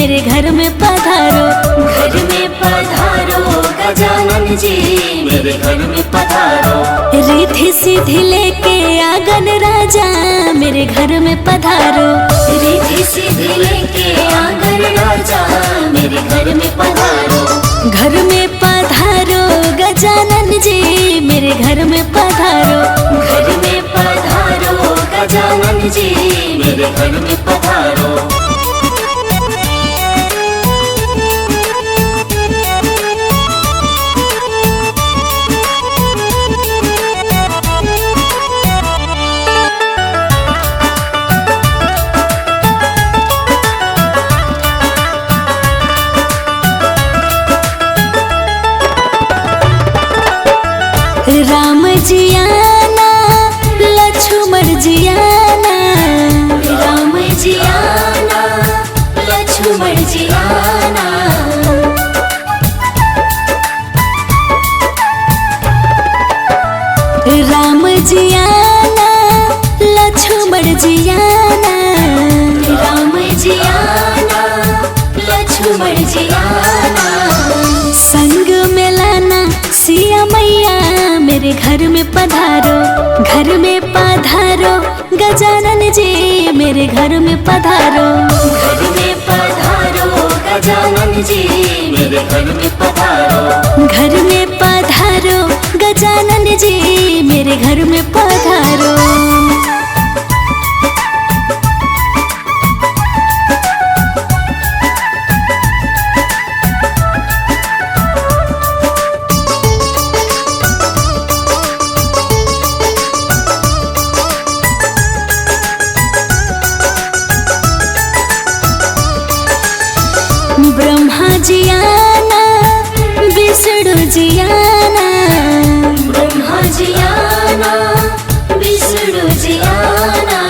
मेरे घर में पधारो। घर में पधारो गजानन जी, मेरे घर में पधारो। रिद्धि सिद्धि लेके आंगन राजा, मेरे घर में पधारो। रिद्धि सिद्धि लेके आंगन राजा, मेरे घर में पधारो। घर में पधारो गजानन जी, मेरे घर में पधारो। घर में पधारो गजानन जी, मेरे घर में पधारो। राम जी आना, लक्ष्मण जी आना। राम जी आना, लक्ष्मण जी आना। राम जी आना, लक्ष्मण जी आना। राम जी आना, लक्ष्मण जी आना। संग में लाना सिया मैया, मेरे घर में पधारो। घर में पधारो गजानन जी, मेरे घर में पधारो। घर में पधारो गजानन जी, मेरे घर में पधारो। घर में पधारो गजानन जी, मेरे घर में पधारो। ब्रह्मा जी आना, विष्णु जी आना। ब्रह्मा जी आना, विष्णु जी आना।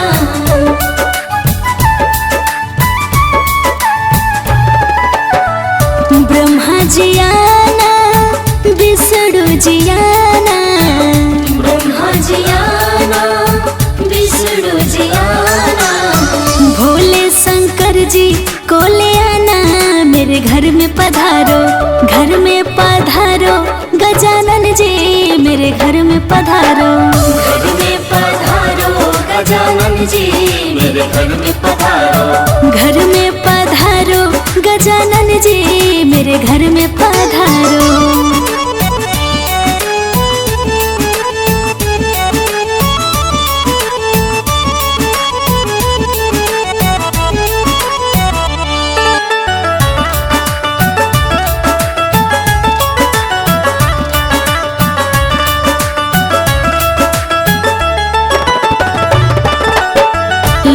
ब्रह्मा जी आना, विष्णु जी आना। ब्रह्मा जी आना, विष्णु जी आना। भोले शंकर जी को ले आना, मेरे घर में पधारो। घर में पधारो गजानन जी, मेरे घर में पधारो। घर में पधारो गजानन जी, मेरे घर में पधारो। घर में पधारो गजानन जी, मेरे घर में पधारो।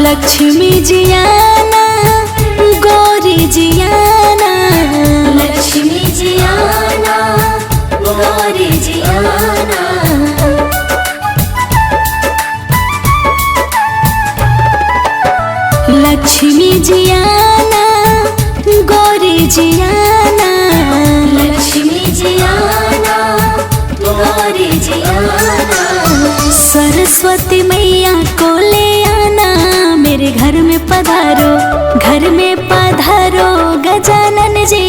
लक्ष्मी जी आना, गौरी जी आना। लक्ष्मी जी आना, गौरी जी आना। लक्ष्मी जी आना, गौरी जी आना। लक्ष्मी जी आना, गौरी जी आना। सरस्वती मैया को ले आना, मेरे घर में पधारो। घर में पधारो गजानन जी,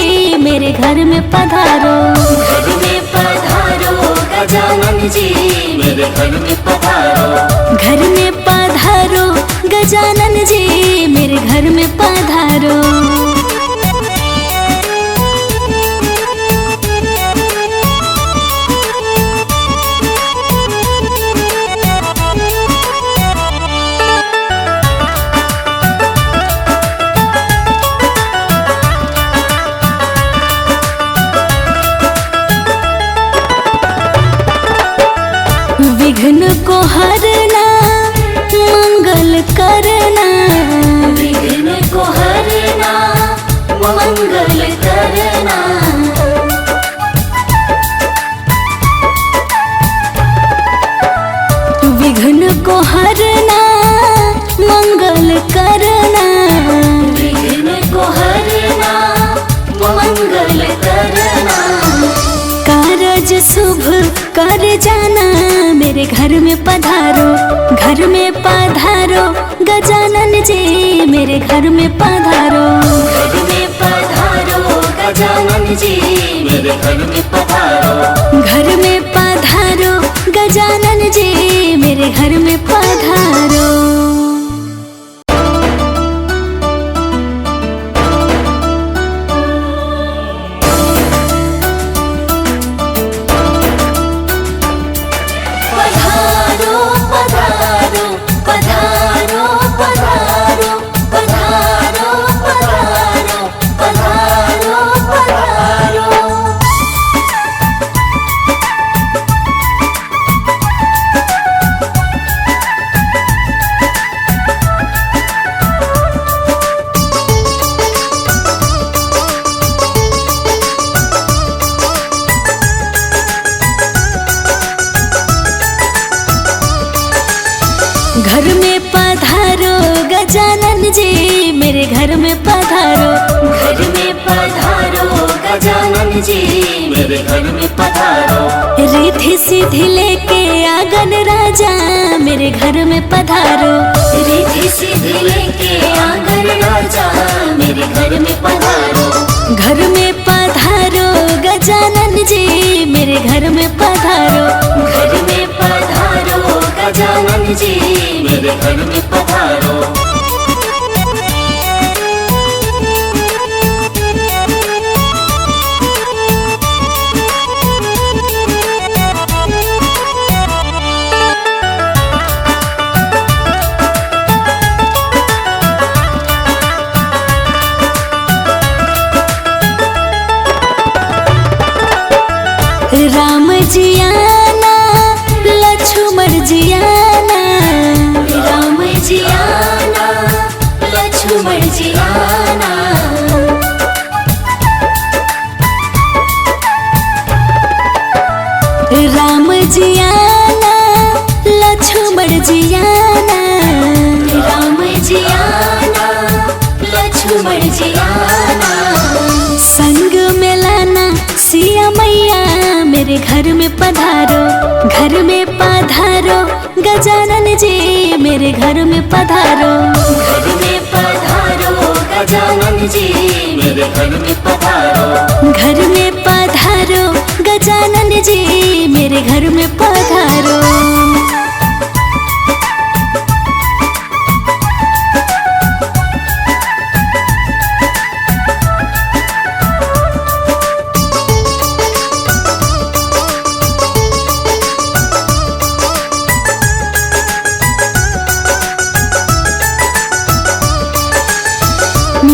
मेरे घर में पधारो। घर में पधारो गजानन जी, मेरे घर में पधारो। घर में पधारो गजानन जी, मेरे घर में पधारो। विघ्न को हरना, मंगल करना। विघ्न को हरना, मंगल करना। विघ्न को हरना, मंगल करना। विघ्न को हरना, मंगल करना। कारज शुभ कर जाना, मेरे घर में पधारो। घर में पधारो गजानन जी, मेरे घर में पधारो। घर में गजानन जी मेरे घर में पधारो। घर में पधारो गजानन जी मेरे घर में पधारो। पधारो पधारो पधारो पधारो पधारो पधारो पधारो पधारो। घर में पधारो गजानन जी मेरे घर में पधारो। घर में पधारो गजानन जी मेरे घर में पधारो। रिद्धि सिद्धि लेके आंगन राजा मेरे घर में पधारो। रिद्धि सिद्धि लेके आंगन राजा मेरे घर में पधारो। घर में पधारो गजानन जी मेरे घर में पधारो। घर में पधारो गजानन जी मेरे घर में पधारो। राम जी आना लक्ष्मण जी आना। राम जी आना लक्ष्मण जी आना। राम जी आना लक्ष्मण जी आना। राम जी आना लक्ष्मण जी आना। संग में लाना सिया मैया मेरे घर में पधारो। घर में पधारो गजानन जी मेरे घर में पधारो। घर में पधारो गजानन जी मेरे घर में पधारो। घर में पधारो गजानन जी मेरे घर में पधारो।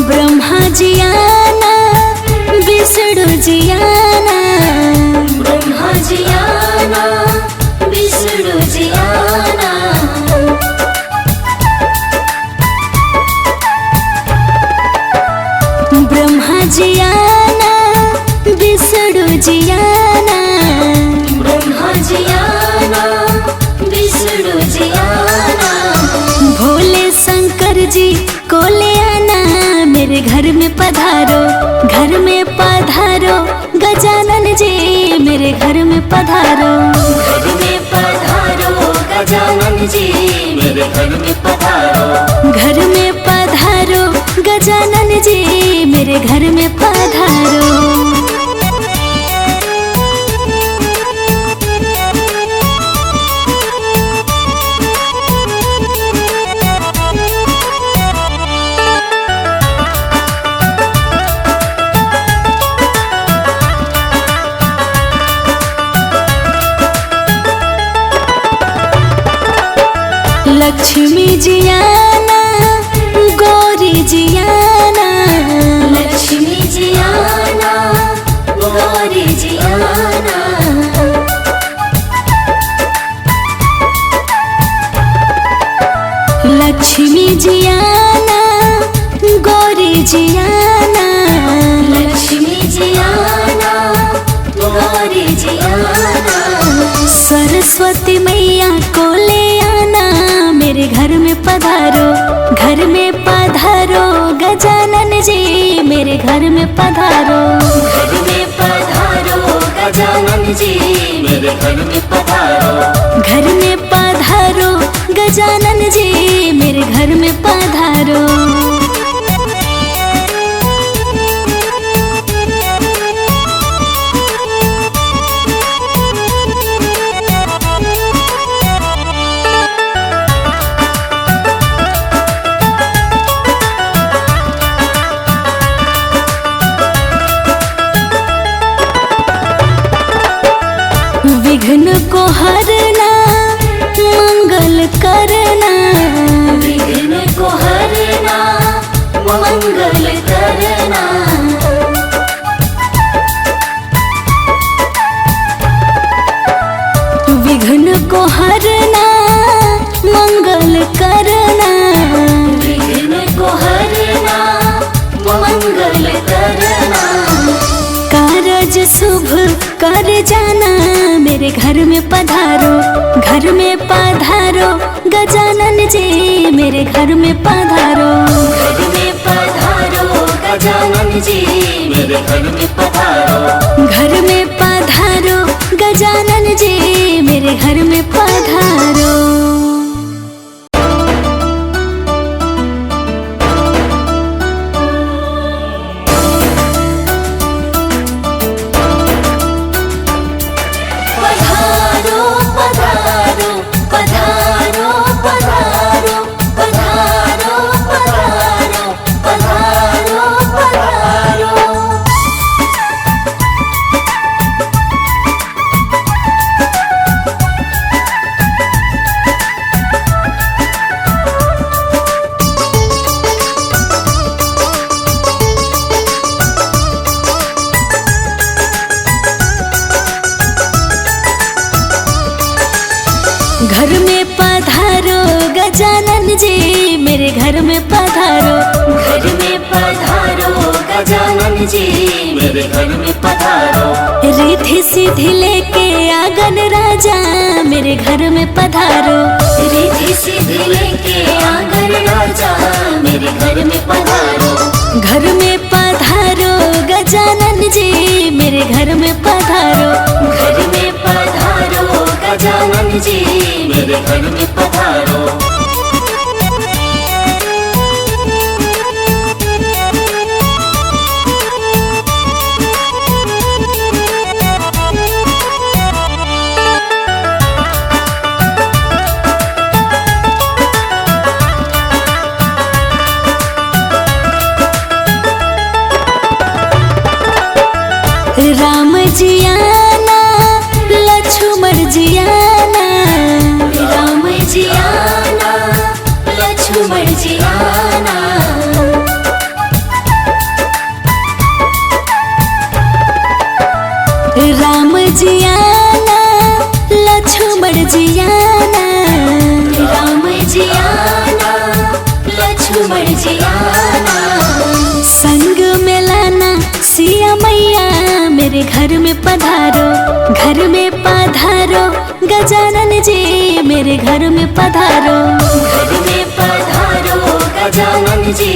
ब्रह्मा जी आना विष्णु जी आना। ब्रह्मा जी आना विष्णु जी आना। ब्रह्मा जी आना विष्णु जी आना। ब्रह्मा जी आना विष्णु जी आना। भोले शंकर जी को ले आना मेरे घर में पधारो। घर में पधारो गजानन जी मेरे घर में पधारो। घर में पधारो गजानन जी मेरे घर में पधारो। घर में पधारो गजानन जी मेरे घर में पधारो। लक्ष्मी जी आना गौरी जी आना। लक्ष्मी जी आना गौरी जी आना। लक्ष्मी जी आना गौरी जी आना। लक्ष्मी जी आना गौरी जी आना। सरस्वती मैया को ले आना मेरे घर में पधारो। घर में पधारो गजानन जी मेरे घर में पधारो। घर में पधारो गजानन जी मेरे घर में पधारो। घर में पधारो गजानन जी मेरे घर में पधारो। विघ्न को हरना मंगल करना, विघ्न को हरना मंगल करना। विघ्न को हरना मंगल करना, विघ्न को हरना मंगल करना। कारज शुभ कर जाना मेरे घर में पधारो, घर में पधारो गजानन जी मेरे घर में पधारो। घर में पधारो गजानन जी मेरे घर में पधारो। घर में पधारो गजानन जी मेरे घर में पधारो। पधारो पधारो पधारो पधारो पधारो पधारो पधारो पधारो। घर में पधारो गजानन जी मेरे घर में पधारो। घर में पधारो गजानन जी मेरे घर में पधारो। रिद्धि सिद्धि लेके आंगन राजा मेरे घर में पधारो। रिद्धि सिद्धि लेके आंगन राजा मेरे घर में पधारो। घर में पधारो गजानन जी मेरे घर में पधारो। घर में पधारो गजानन जी मेरे घर में पधारो। राम जी आना लक्ष्मण जी आना, राम जी आना लक्ष्मण जी आना। राम जी आना लक्ष्मण जी आना, राम जी आना लक्ष्मण जी आना। संग में लाना सिया मैया मेरे घर में पधारो। घर में पधारो गजानन जी मेरे घर में पधारो। घर में पधारो गजानन जी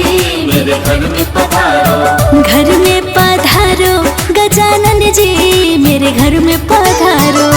मेरे घर में पधारो। घर में पधारो गजानन जी मेरे घर में पधारो।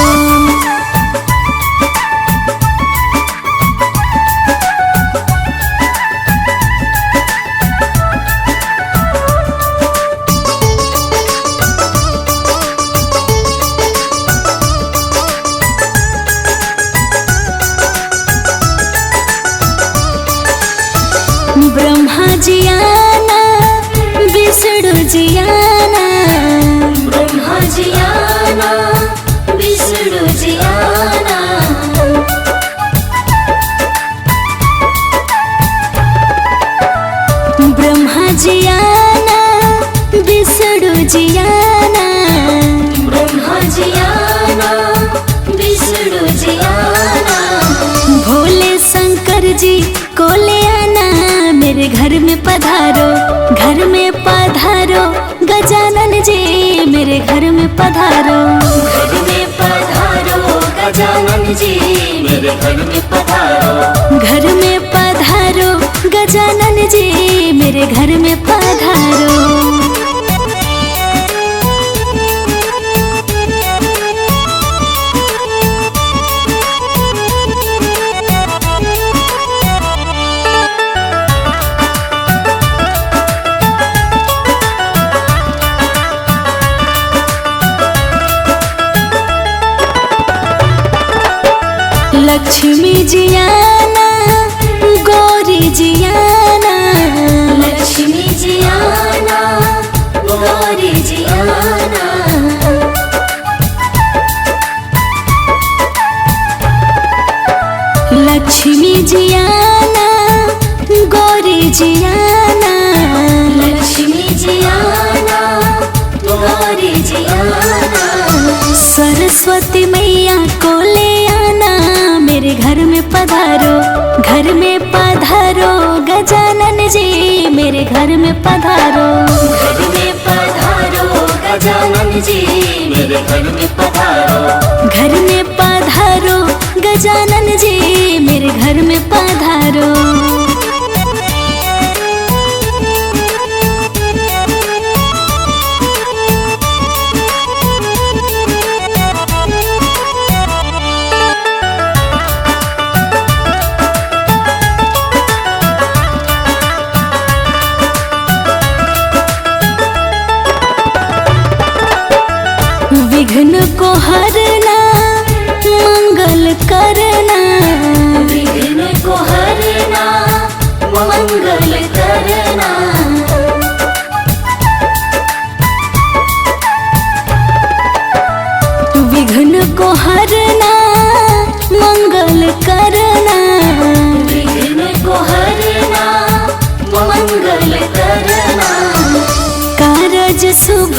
ब्रह्मा जी आना विष्णु जी आना, ब्रह्मा जी आना विष्णु जी आना। ब्रह्मा जी आना विष्णु जी आना, ब्रह्मा जी आना विष्णु जी आना। भोले शंकर जी को ले आना मेरे घर में पधारो। घर में पधारो गजानन जी मेरे घर में पधारो। घर में पधारो गजानन जी मेरे घर में पधारो। घर में पधारो गजानन जी मेरे घर में पधारो। लक्ष्मी जी आना गौरी जी आना, लक्ष्मी जी आना गौरी जी आना। सरस्वती मैया को ले आना, मेरे घर में पधारो, घर में पधारो गजानन जी, मेरे घर में पधारो। घर में पधारो गजानन जी, मेरे घर में पधारो। घर में पधारो गजानन जी, मेरे घर में पधारो। विघ्न को हरना, मंगल करना, विघ्न को हरना, मंगल करना। विघ्न को हरना, मंगल करना, विघ्न को हरना, मंगल करना। कारज शुभ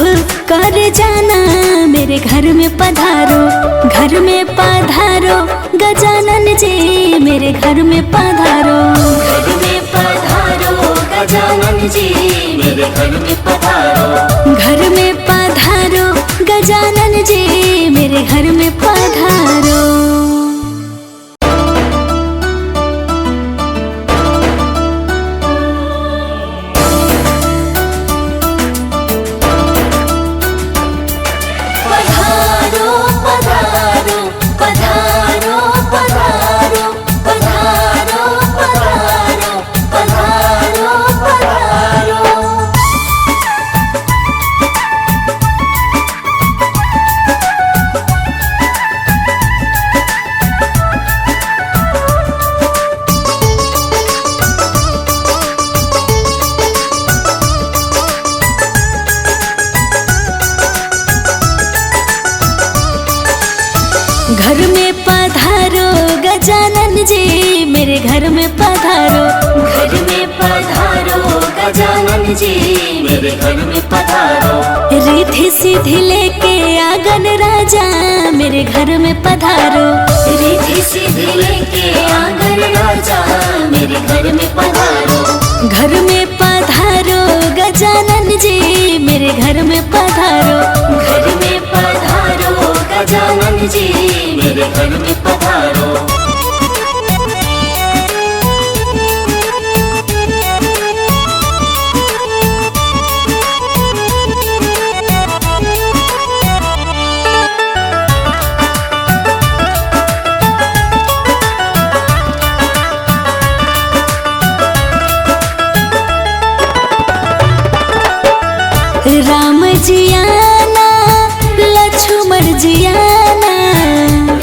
कर जाना, मेरे घर में पधारो, घर में पधारो गजानन जी, मेरे घर में पधारो। घर में पधारो गजानन जी, मेरे घर में पधारो। घर में पधारो गजानन जी, मेरे घर में पधारो। घर में पधारो गजानन जी, मेरे घर में पधारो। घर में पधारो गजानन जी, मेरे घर में पधारो। रिद्धि सिद्धि लेके आंगन राजा, मेरे घर में पधारो। रिद्धि सिद्धि लेके आंगन राजा, मेरे घर में पधारो। घर में पधारो गजानन जी, मेरे घर में पधारो। घर में पधारो गजानन जी, मेरे घर में पधारो। राम जी आना, लक्ष्मण जी आना,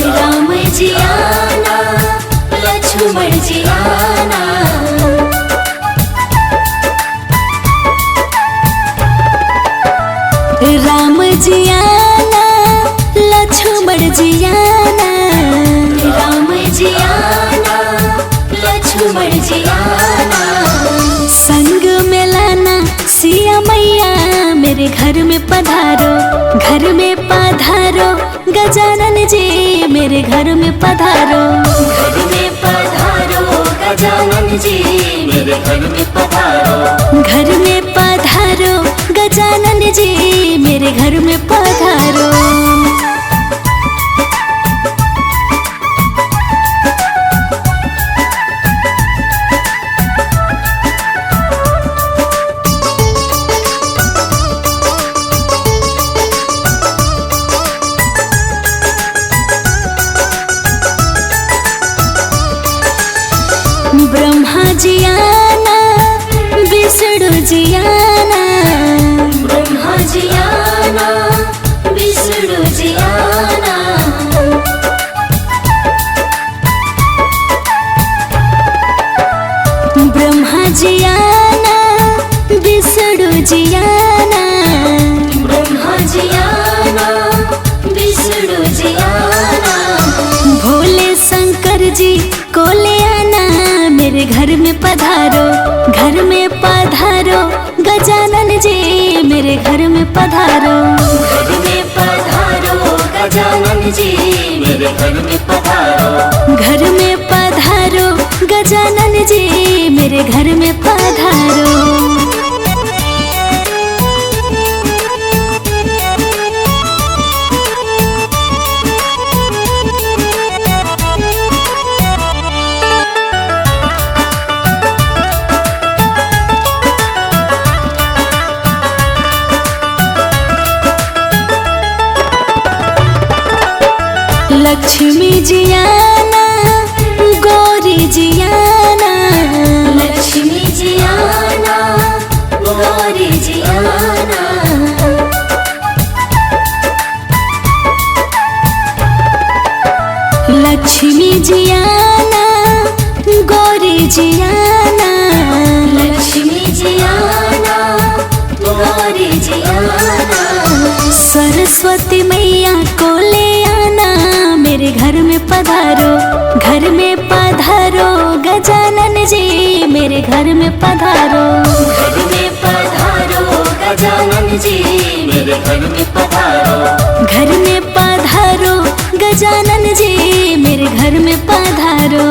राम जी आना, लक्ष्मण जी आना। राम जी आना, लक्ष्मण जी आना, राम जी आना, लक्ष्मण जी आना। संग में लाना सिया मैया, मेरे घर में पधारो, घर में पधारो गजानन जी, मेरे घर में पधारो। घर में पधारो गजानन जी, मेरे घर में पधारो। घर में पधारो गजानन जी, मेरे घर में पधारो। ब्रह्मा जी आना, विष्णु जी आना, ब्रह्मा जी आना, विष्णु जी आना। ब्रह्मा जी आना, विष्णु जी आना, ब्रह्मा जी आना, विष्णु जी आना। भोले शंकर जी को ले आना, मेरे घर में पधारो, घर में पधारो गजानन जी, मेरे घर में पधारो। घर में पधारो गजानन गजानन जी मेरे घर में पधारो। घर में पधारो गजानन जी मेरे घर में पधारो। लक्ष्मी जी आना गौरी जी आना। लक्ष्मी जी आना गौरी जी आना। लक्ष्मी जी आना गौरी जी आना। लक्ष्मी जी आना गौरी जी आना। सरस्वती मैया को ले आना मेरे घर में पधारो। घर में पधारो गजानन जी मेरे घर में पधारो। घर में पधारो गजानन जी मेरे घर में पधारो। घर में पधारो गजानन जी मेरे घर में पधारो।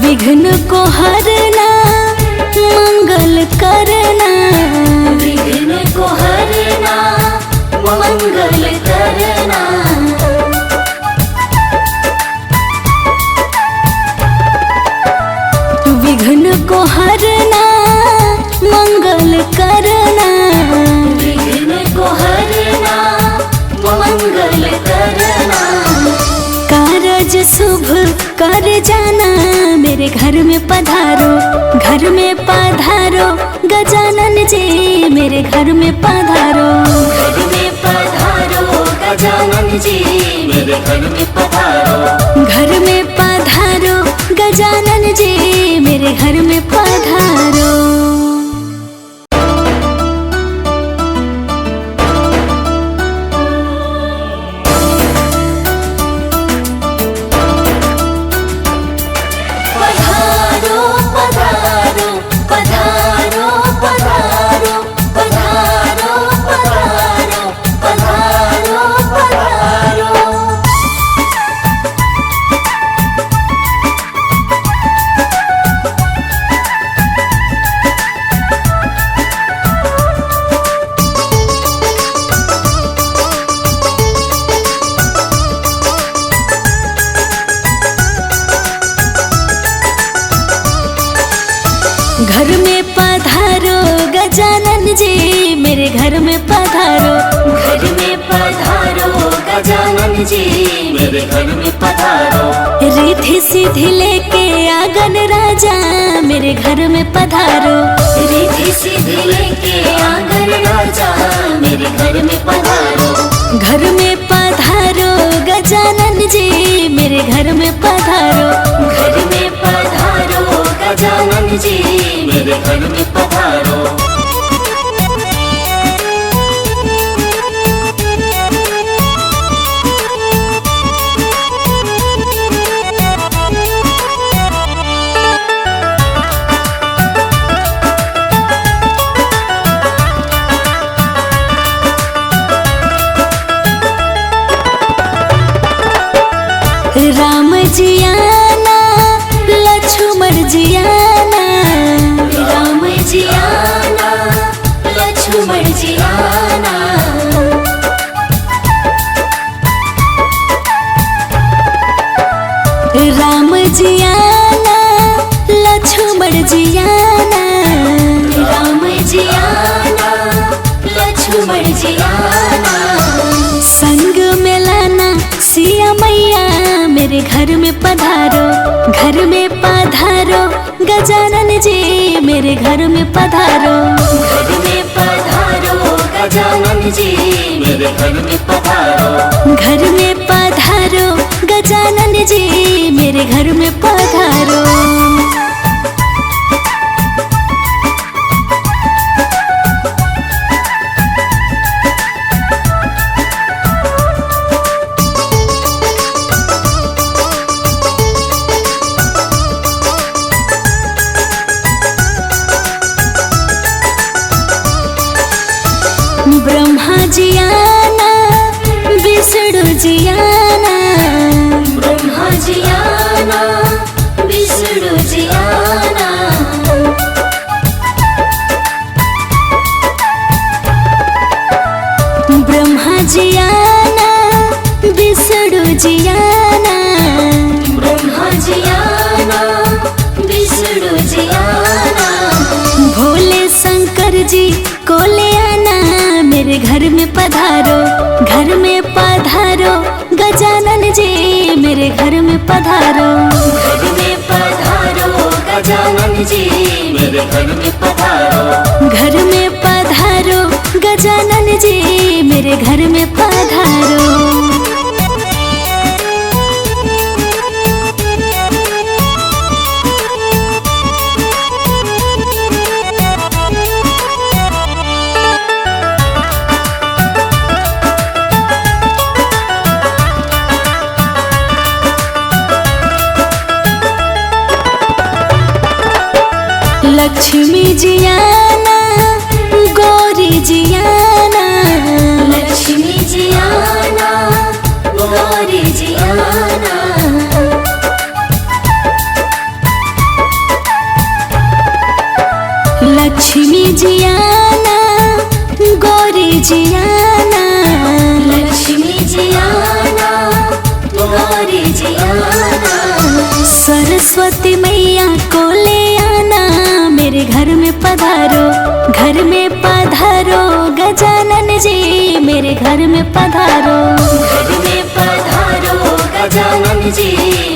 विघ्न को हरना मंगल करना। विघ्न को हरना मंगल करना। विघ्न को हरना मंगल करना। विघ्न को हरना मंगल करना। कारज शुभ कर जाना मेरे घर में पधारो। घर में पधारो गजानन जी मेरे घर में पधारो। घर में पधारो गजानन जी मेरे घर में पधारो। घर में पधारो गजानन जी मेरे घर में पधारो। घर में पधारो गजानन जी मेरे घर में पधारो। घर में पधारो गजानन जी मेरे घर में पधारो। रिद्धि सिद्धि लेके आंगन राजा मेरे घर में पधारो। रिद्धि सिद्धि लेके आंगन राजा मेरे घर में पधारो। घर में पधारो गजानन जी मेरे घर में पधारो। घर में पधारो गजानन जी मेरे घर में पधारो। राम जी आना लक्ष्मण जी आना। राम जी आना लक्ष्मण जी आना। राम जी आना लक्ष्मण जी आना। राम जी आना लक्ष्मण जी आना। संग में लाना सिया मैया मेरे घर में पधारो। घर में पधारो गजानन जी मेरे घर में पधारो। घर में पधारो गजानन जी मेरे घर में पधारो। घर में पधारो गजानन जी मेरे घर में पधारो। पधारो, घर में पधारो गजानन जी मेरे घर में पधारो। घर में पधारो गजानन जी मेरे घर में पधारो। घर में पधारो गजानन जी मेरे घर में पधारो। लक्ष्मी जियाना गौरी जियाना, लक्ष्मी जियाना गौरी जियाना। लक्ष्मी जियाना गौरी जियाना, लक्ष्मी जियाना गौरी जियाना। सरस्वती मैया को ले आना मेरे घर में पधारो, घर में पधारो गजानन जी मेरे घर में पधारो। घर में पधारो गजानन जी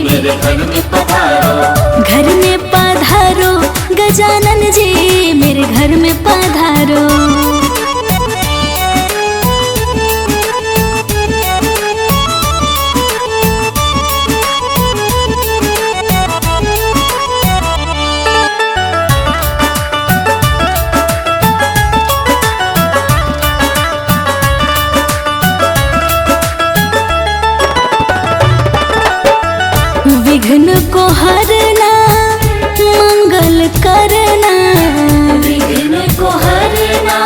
मेरे घर में पधारो। घर में पधारो गजानन जी मेरे घर में पधारो। विघ्न को हरना मंगल करना, विघ्न को हरना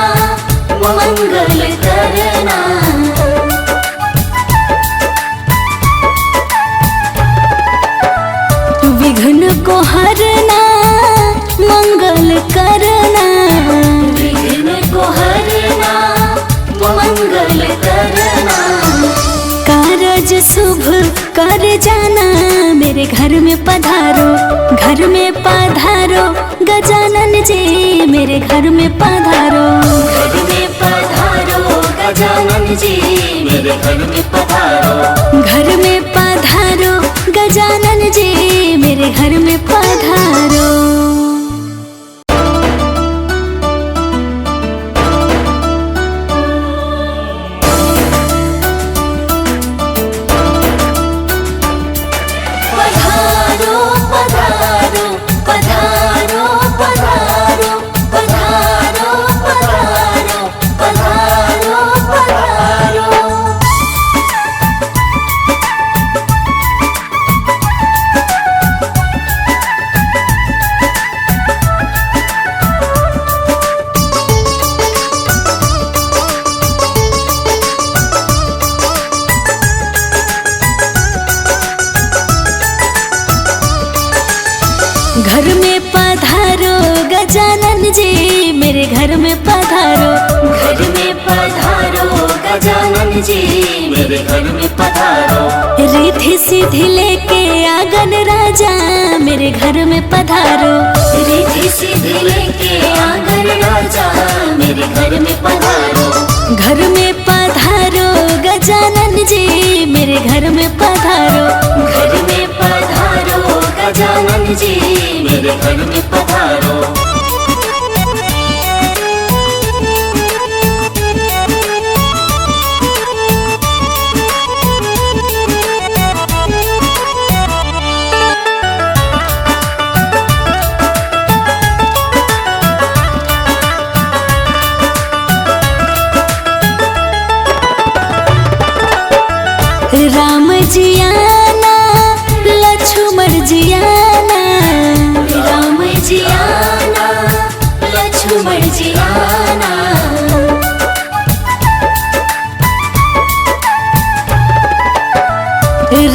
मंगल करना। विघ्न को हरना मंगल करना, विघ्न को हरना मंगल करना। कारज शुभ कर जाना मेरे घर में पधारो, घर में पधारो गजानन जी मेरे घर में पधारो। घर में पधारो गजानन जी मेरे घर में पधारो। घर में पधारो गजानन जी मेरे घर में पधारो। घर में पधारो गजानन जी मेरे घर में पधारो। घर में पधारो गजानन जी मेरे घर में पधारो। रिद्धि सिद्धि लेके आंगन राजा मेरे घर में पधारो। रिद्धि सिद्धि लेके आंगन राजा मेरे घर में पधारो। घर में पधारो गजानन जी मेरे घर में पधारो। घर में पधारो गजानन जी मेरे घर में पधारो। राम जियाना लक्ष्मण जियाना, राम जियाना लक्ष्मण जियाना।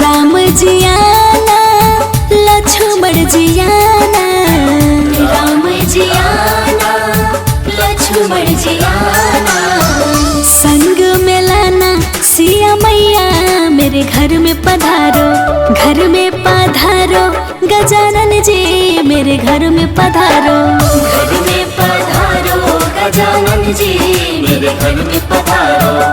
राम जियाना लक्ष्मण जियाना, राम जियाना लक्ष्मण जियाना। संग में लाना सिया मैया मेरे घर में पधारो, घर में पधारो गजानन जी मेरे घर में पधारो। घर में पधारो गजानन जी मेरे घर में पधारो।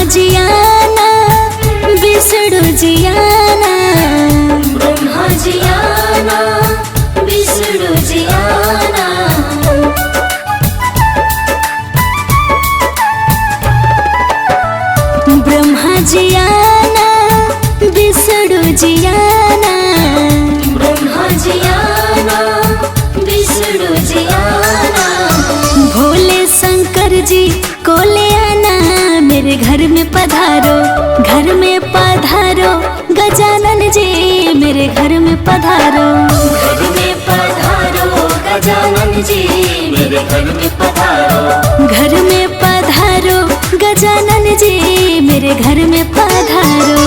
जी आना, विष्णु जी आना, ब्रह्मा जी आना, विष्णु जी आना। ब्रह्मा जी आना, विष्णु जी आना, ब्रह्मा जी आना, विष्णु जी आना। भोले शंकर जी को ले आना, मेरे घर में पधारो, घर में पधारो, गजानन जी मेरे घर में पधारो। घर में पधारो गजानन जी, मेरे घर में पधारो। घर में पधारो, गजानन जी मेरे घर में पधारो।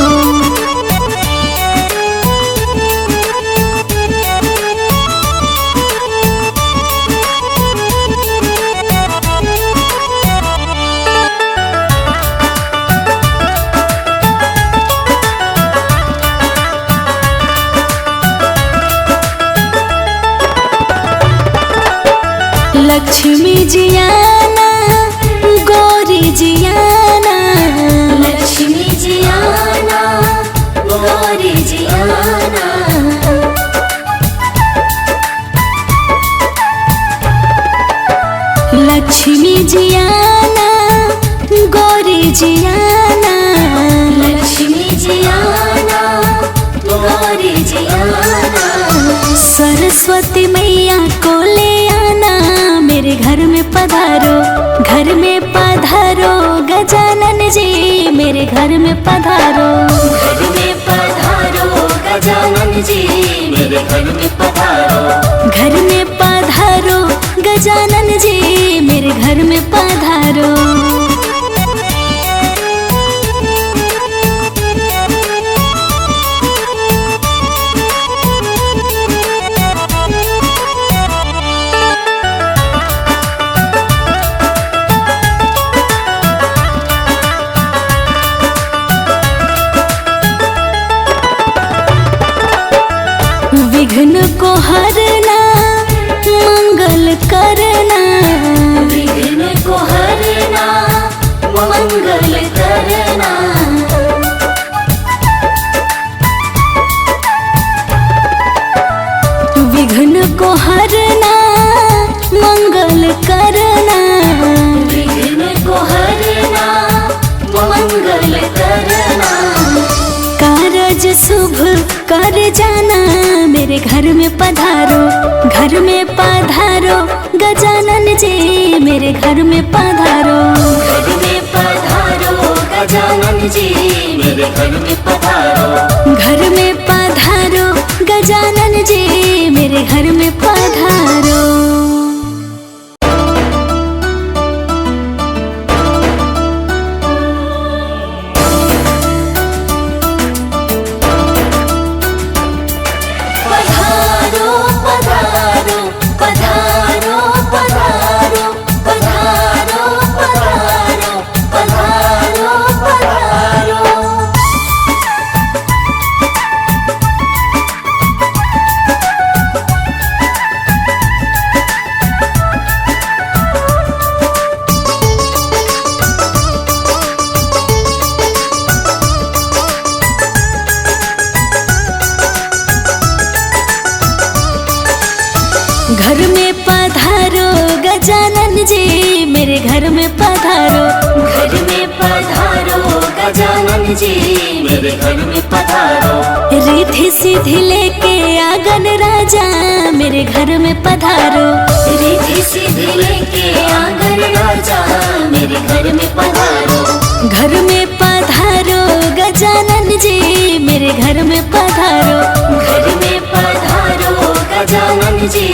लक्ष्मी जी आना, गौरी जी आना, लक्ष्मी जी आना, गौरी जी आना। लक्ष्मी जी आना, गौरी जी आना, लक्ष्मी जी आना, गौरी जी आना। सरस्वती मैया को ले आना, मेरे घर में पधारो, घर में पधारो, गजानन जी मेरे घर में पधारो। घर में पधारो गजानन जी, मेरे घर में पधारो। घर में पधारो, गजानन जी मेरे घर में पधारो। विघ्न को हरना, मंगल करना, विघ्न को हरना, मंगल करना। विघ्न को हरना, मंगल करना, विघ्न को हरना, मंगल करना। कारज शुभ कर जाना, मेरे घर में पधारो, घर में पधारो, गजानन जी मेरे घर में पधारो। घर में पधारो गजानन जी, मेरे घर में पधारो। घर में पधारो, गजानन जी मेरे घर में पधारो। घर में पधारो, गजानन जी मेरे घर में पधारो। घर में पधारो गजानन जी, मेरे घर में पधारो। रिद्धि सिद्धि लेके आंगन राजा मेरे घर में पधारो। रिद्धि सिद्धि लेके आंगन राजा, मेरे घर में पधारो। घर में पधारो, गजानन जी मेरे घर में पधारो। घर में पधारो गजानन जी,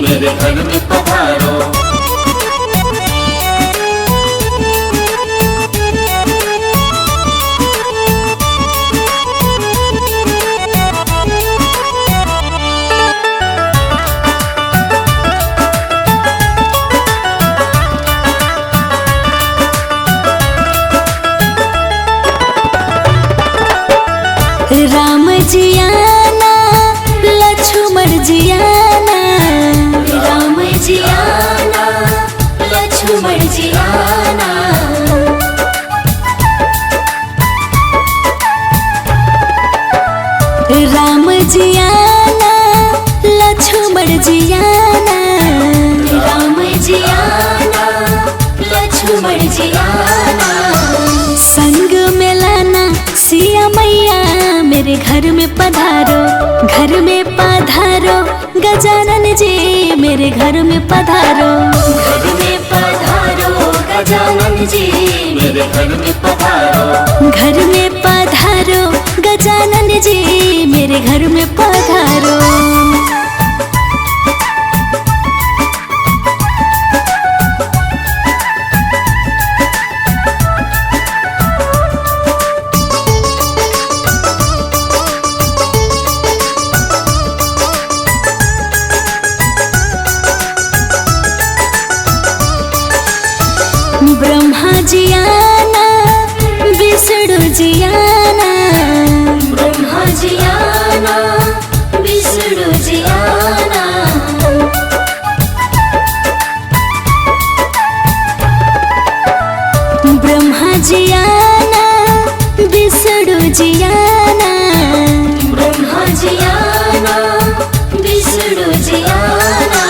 मेरे घर में पधारो। राम जी आना, लक्ष्मण जी आना, राम जी घर में पधारो, घर में पधारो गजानन जी मेरे घर में पधारो। घर में पधारो गजानन जी मेरे घर में पधारो। घर में पधारो गजानन जी मेरे घर में पधारो। ब्रह्मा जी आना, विष्णु जी आना, ब्रह्मा जी आना, विष्णु जी आना। ब्रह्मा जी आना, विष्णु जी आना, ब्रह्मा जी आना, विष्णु जी आना।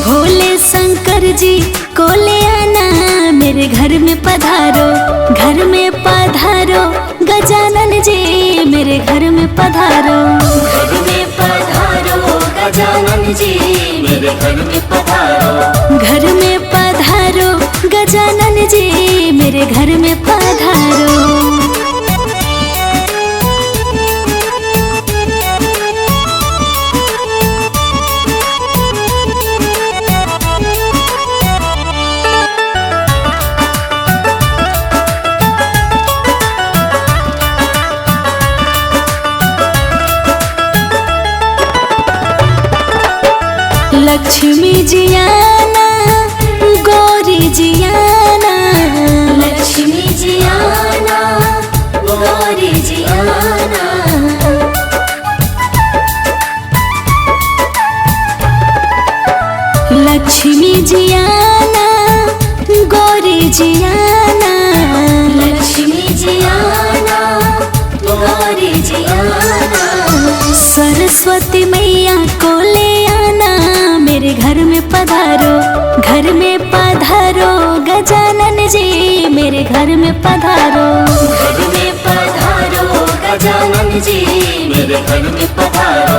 भोले शंकर जी को ले आना मेरे घर में पधारो, घर में पधारो गजानन जी मेरे घर में पधारो। घर में पधारो गजानन जी मेरे घर में पधारो। घर में पधारो गजानन जी मेरे घर में पधारो। लक्ष्मी जी आना, गौरी जी आना, लक्ष्मी जी आना, गौरी जी आना। लक्ष्मी जी आना, गौरी जी आना, लक्ष्मी जी आना, गौरी जी आना। सरस्वती मैया को ले आना मेरे घर में पधारो, घर में पधारो गजानन जी मेरे घर में पधारो। घर में पधारो गजानन जी मेरे घर में पधारो।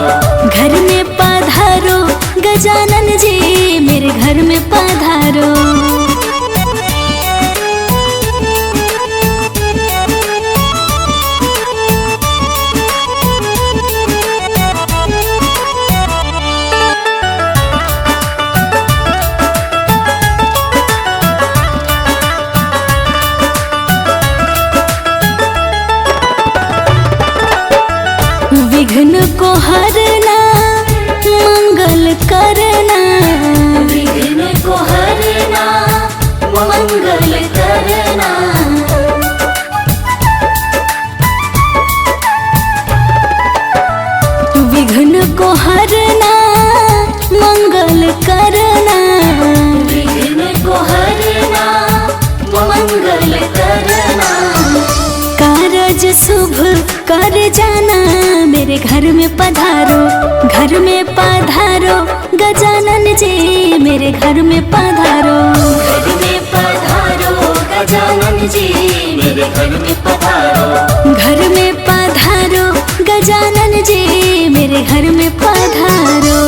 घर में पधारो गजानन जी मेरे घर में पधारो। विघ्न को हरना, मंगल करना, विघ्न को हरना, मंगल करना। विघ्न को हरना, मंगल करना, विघ्न को हरना, मंगल करना। कारज शुभ कर जाना मेरे घर में पधारो, घर में पधारो गजानन जी मेरे घर में पधारो। घर में पधारो गजानन जी मेरे घर में पधारो। घर में पधारो गजानन जी मेरे घर में पधारो।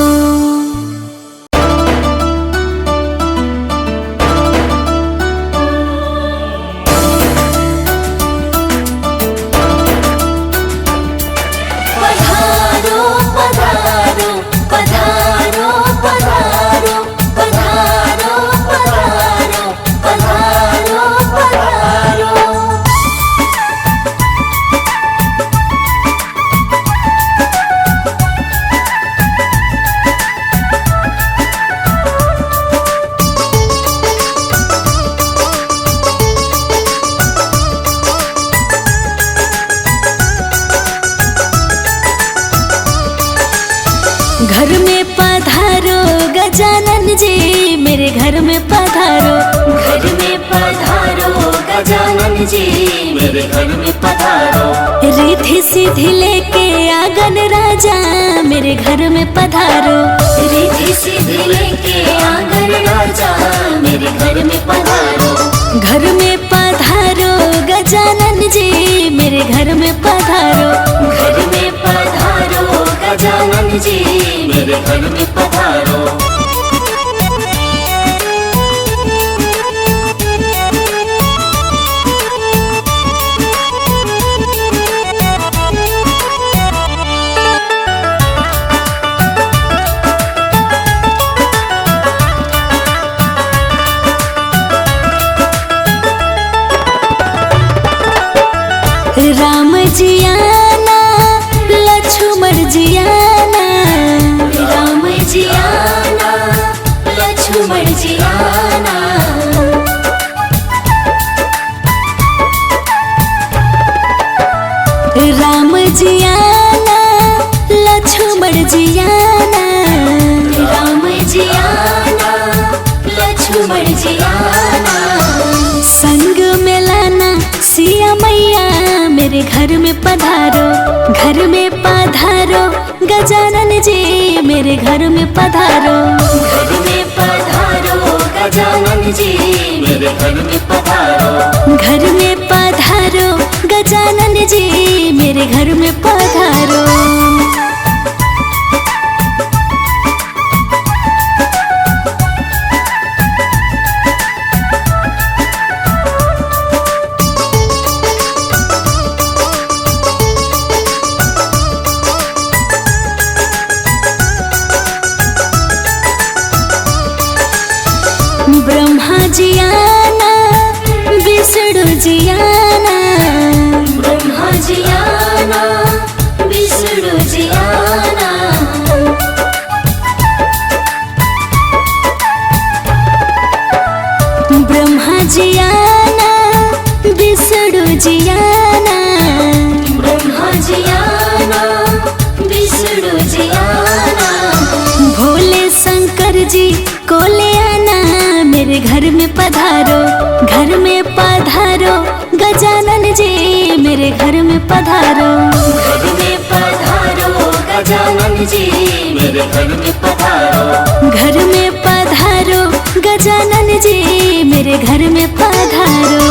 घर में पधारो गजानन जी मेरे घर में पधारो। घर में पधारो गजानन जी मेरे घर में पधारो। रिद्धि सिद्धि लेके आंगन राजा मेरे घर में पधारो। रिद्धि सिद्धि लेके आंगन राजा मेरे घर में पधारो। घर में पधारो गजानन जी मेरे घर में पधारो। घर में घर में पधारो। राम जी आना लक्ष्मण जी आना, राम जी आना लक्ष्मण जी आना, राम जी आना लक्ष्मण जी आना, राम जी आना लक्ष्मण जी आना, संग में लाना सिया मैया मेरे घर में पधारो, घर में पधारो गजानन जी मेरे घर में पधारो, घर में पधारो गजानन जी मेरे घर में पधारो, घर में पधारो गजानन जी मेरे घर में पधारो। ब्रह्मा जी आना विष्णु जी आना, ब्रह्मा जी आना विष्णु जी आना, ब्रह्मा जी आना विष्णु जी आना, ब्रह्मा जी आना विष्णु जी आना, भोले शंकर जी को ले आना मेरे घर में पधारो, घर में पधारो गजानन जी मेरे घर में पधारो, घर में पधारो गजानन जी मेरे घर में पधारो, घर में पधारो गजानन जी मेरे घर में पधारो।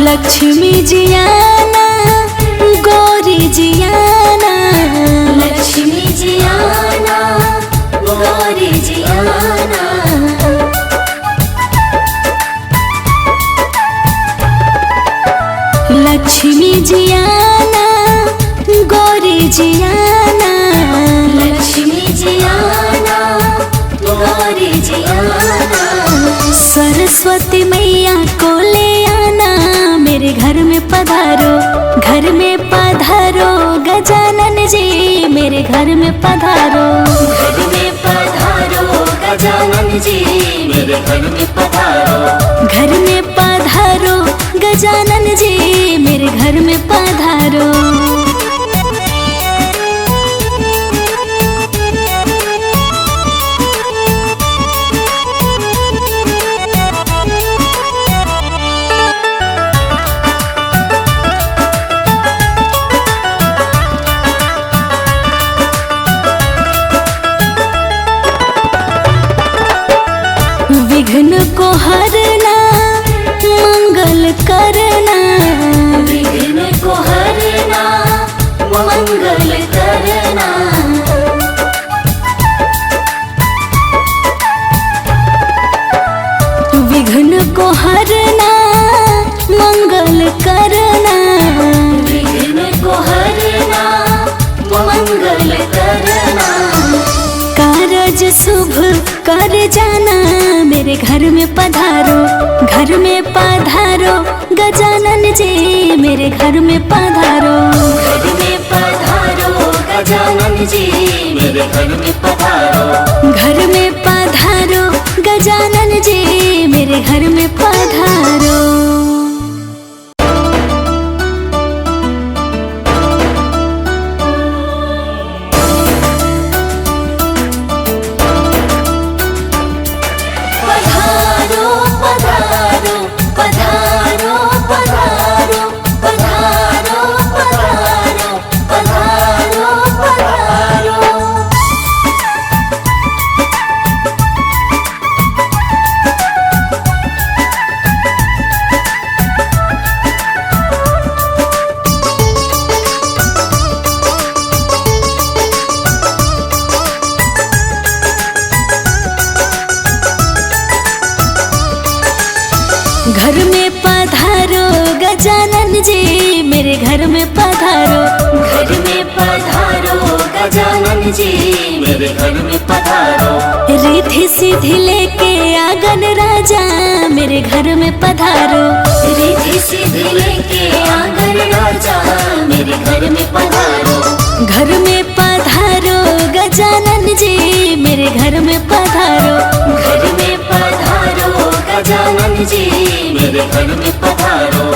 लक्ष्मी जी आना गौरी जी आना, लक्ष्मी जी आना गौरी जी आना, लक्ष्मी जी आना गौरी जी आना, लक्ष्मी जी आना गौरी जी आना, सरस्वती मैया को ले आना मेरे घर में पधारो, घर में पधारो गजानन जी मेरे घर में पधारो, घर में पधारो गजानन जी मेरे घर में पधारो, घर में पधारो गजानन जी मेरे घर में पधारो। विघ्न को हरना मंगल करना, विघ्न को हरना मंगल करना, विघ्न को हरना मंगल करना, विघ्न को हरना मंगल करना, कारज शुभ कर जाना मेरे घर में पधारो, घर में पधारो गजानन जी मेरे घर में पधारो, घर में पधारो गजानन जी मेरे घर में पधारो, घर में पधारो गजानन जी मेरे घर में पधारो। पधारो पधारो पधारो पधारो गजानन जी मेरे घर में पधारो। घर में पधारो गजानन जी मेरे घर में पधारो। रिद्धि सिद्धि लेके आंगन राजा मेरे घर में पधारो। रिद्धि सिद्धि लेके आंगन राजा मेरे घर में पधारो। घर में पधारो गजानन जी मेरे घर में पधारो। घर में पधारो गजानन जी मेरे घर में पधारो।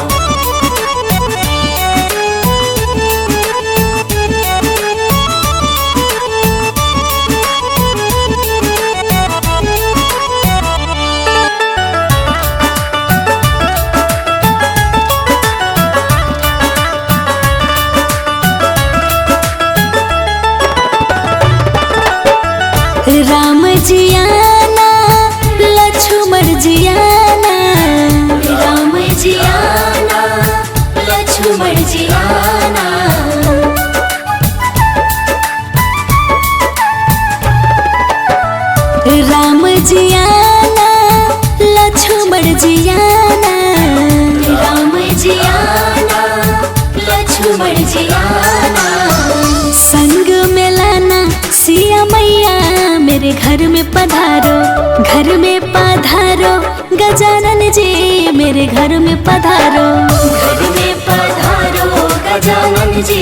राम जी आना लक्ष्मण जी आना। राम जी आना लक्ष्मण जी आना। राम जी आना लक्ष्मण जी आना। राम जी आना लक्ष्मण जी आना। संग में लाना सिया मैया मेरे घर में पधारो। घर में पधारो गजानन जी मेरे घर में पधारो। घर में पधारो गजानन जी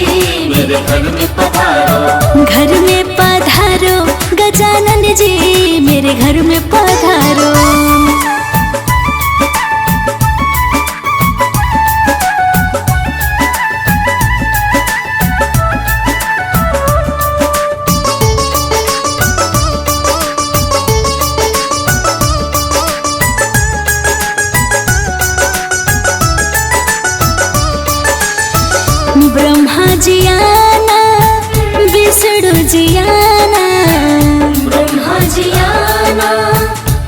मेरे घर में पधारो। घर में पधारो गजानन जी मेरे घर में पधारो। ब्रह्मा जी आना विष्णु जी आना। ब्रह्मा जी आना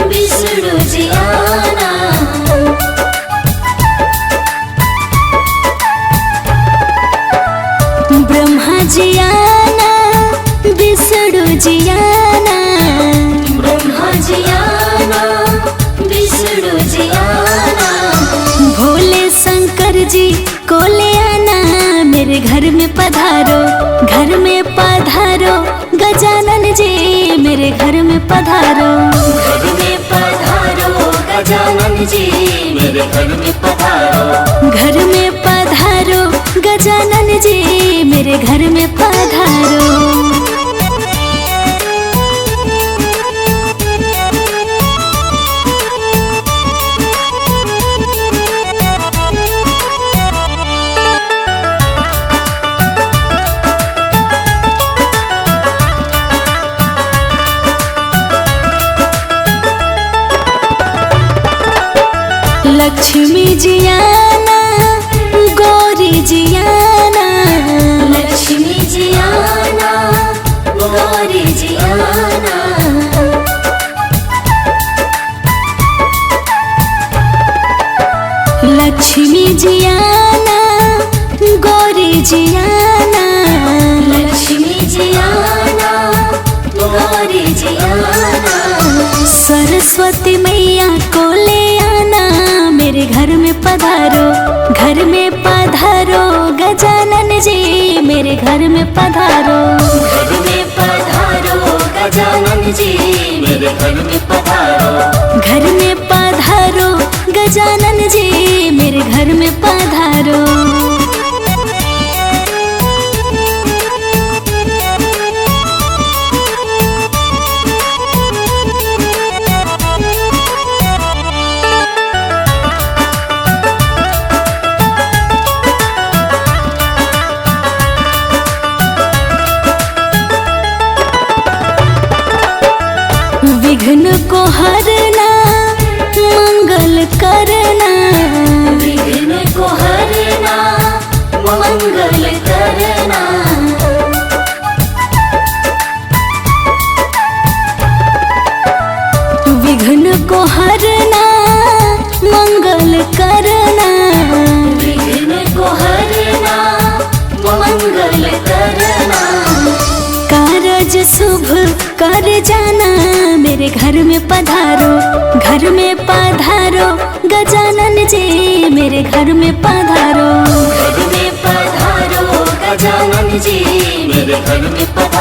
विष्णु जी आना। ब्रह्मा जी आना विष्णु जी आना। ब्रह्मा जी आना विष्णु जी आना। भोले शंकर जी को ले आना मेरे घर में पधारो। घर में पधारो गजानन जी मेरे घर में पधारो। घर में पधारो गजानन जी मेरे घर में पधारो। घर में पधारो गजानन जी मेरे घर में पधारो। लक्ष्मी जी आना गौरी जी आना। लक्ष्मी जी आना गौरी जी आना। लक्ष्मी जी आना गौरी जी आना। लक्ष्मी जी आना गौरी जी आना। सरस्वती मैया को ले आना मेरे घर में पधारो। घर में पधारो गजानन जी मेरे घर में पधारो। घर में पधारो गजानन जी मेरे घर में पधारो। घर में पधारो गजानन जी मेरे घर में पधारो। विघ्न को हरना मंगल करना। विघ्न को हरना मंगल करना। विघ्न को हरना मंगल करना। विघ्न को हरना मंगल करना। कारज शुभ कर जाना मेरे घर में पधारो। घर में पधारो गजानन जी मेरे घर में पधारो। घर में पधारो गजानन जी, मेरे घर में पधारो।